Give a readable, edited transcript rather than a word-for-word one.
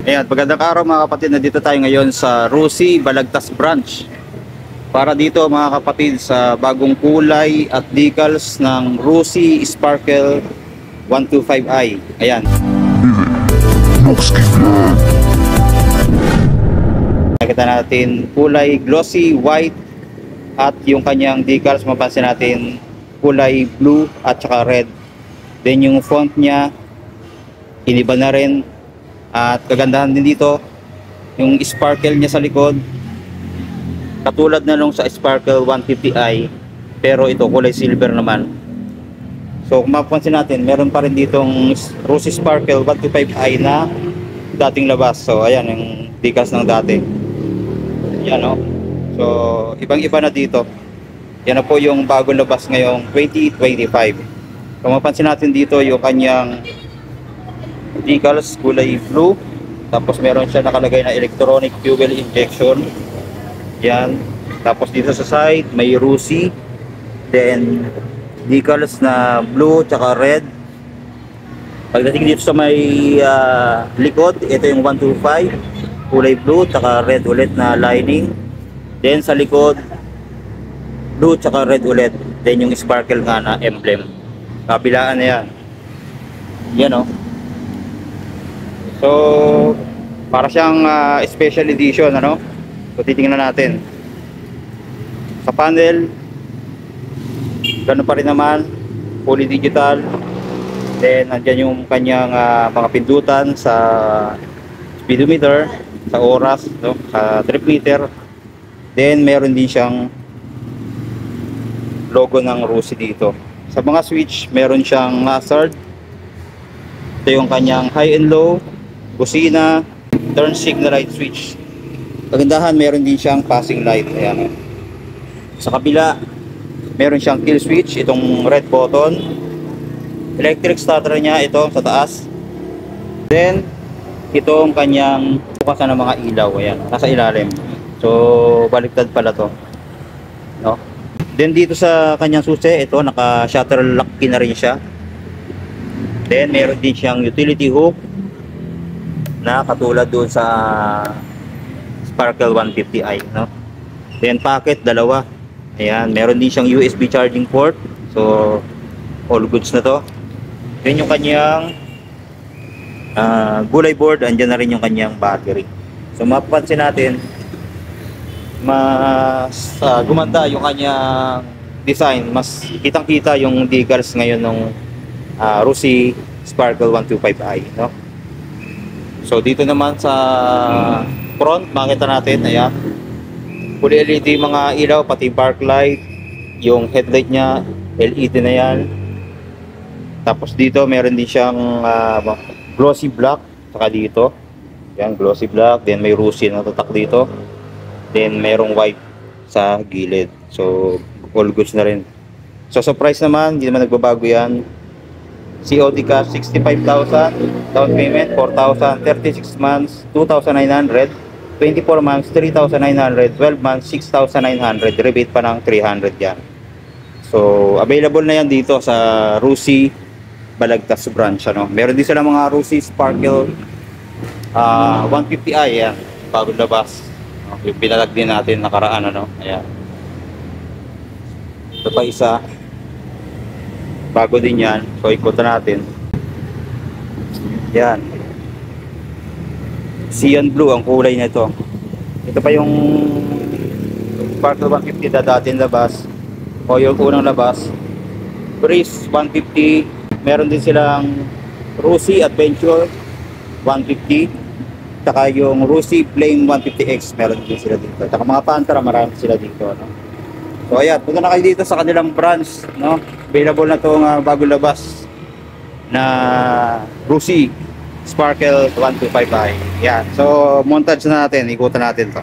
Ayan, magandang araw mga kapatid. Nandito tayo ngayon sa Rusi Balagtas Branch. Para dito mga kapatid sa bagong kulay at decals ng Rusi Sparkle 125i. Ayan. Nakita natin kulay glossy white at yung kanyang decals mapansin natin kulay blue at saka red. Then yung font niya iniba na rin. At kagandahan din dito, yung sparkle niya sa likod, katulad na nung sa Sparkle 150i, pero ito kulay silver naman. So kung mapapansin natin, meron pa rin ditong Rusi Sparkle 125i na dating labas. So ayan, yung decals ng dati. Yan o. So ibang iba na dito. Yan na po yung bagong labas ngayong 2025. Kung mapansin natin dito, yung kanyang decals kulay blue, tapos meron siya nakalagay na electronic fuel injection. Yan, tapos dito sa side may Rusi, then decals na blue tsaka red. Pagdating dito sa may likod, ito yung 125 kulay blue tsaka red ulit na lining, then sa likod blue tsaka red ulit, then yung sparkle nga na emblem kabilaan na yan. Yan o. So, para siyang special edition, ano? So, titingnan natin. Sa panel, ganoon pa rin naman, fully digital. Then, andyan yung kanyang mga pindutan sa speedometer, sa oras, no? Sa trip meter. Then, meron din siyang logo ng Rusi dito. Sa mga switch, meron siyang hazard. Ito yung kanyang high and low, busina, turn signal light switch. Kagandahan, meron din siyang passing light. Ayan. Sa kabila, meron siyang kill switch, itong red button. Electric starter niya, ito sa taas. Then, itong kanyang bukasan ng mga ilaw. Ayan, nasa ilalim. So, baliktad pala to, no? Then, dito sa kanyang susi, ito, naka-shutter lock na rin siya. Then, meron din siyang utility hook na katulad doon sa Sparkle 150i, no? Then pocket dalawa. Ayan, meron din siyang USB charging port. So all goods na to. Then yung kanyang gulay board, andyan na rin yung kanyang battery. So mapapansin natin mas gumanda yung kanyang design, mas kitang-kita yung decals ngayon ng Rusi Sparkle 125i, no? So dito naman sa front, makita natin, ayan, fully LED mga ilaw, pati park light, yung headlight nya LED na yan. Tapos dito meron din siyang glossy black, saka dito yan glossy black, then may Rusi na tatak dito, then merong white sa gilid. So all goods na rin. So sa price naman, hindi naman nagbabago yan. COD cash 65,000, down payment 4,000, 36 months 2,900, 24 months 3,900, 12 months 6,900, rebate pa ng 300 yan. So available na yan dito sa Rusi Balagtas Branch, ano? Meron din sila mga Rusi Sparkle 150i, yan, bagong labas, yung pinalag din natin nakaraan, ano? Ayan, ito pa isa, bago din yan. So ikutan natin. Yan, cyan blue ang kulay nito. Ito pa yung Sparkle 150 na dating labas, o yung unang labas. Breeze 150. Meron din silang Rusi Adventure 150, saka yung Rusi Flame 150X, meron din sila dito. Saka mga Pantera, marami sila dito, no? So ayan, punta na kayo dito sa kanilang branch, no? Available na itong bagong labas na Rusi Sparkle 125i. Yan, so montage na natin, ikutan natin to.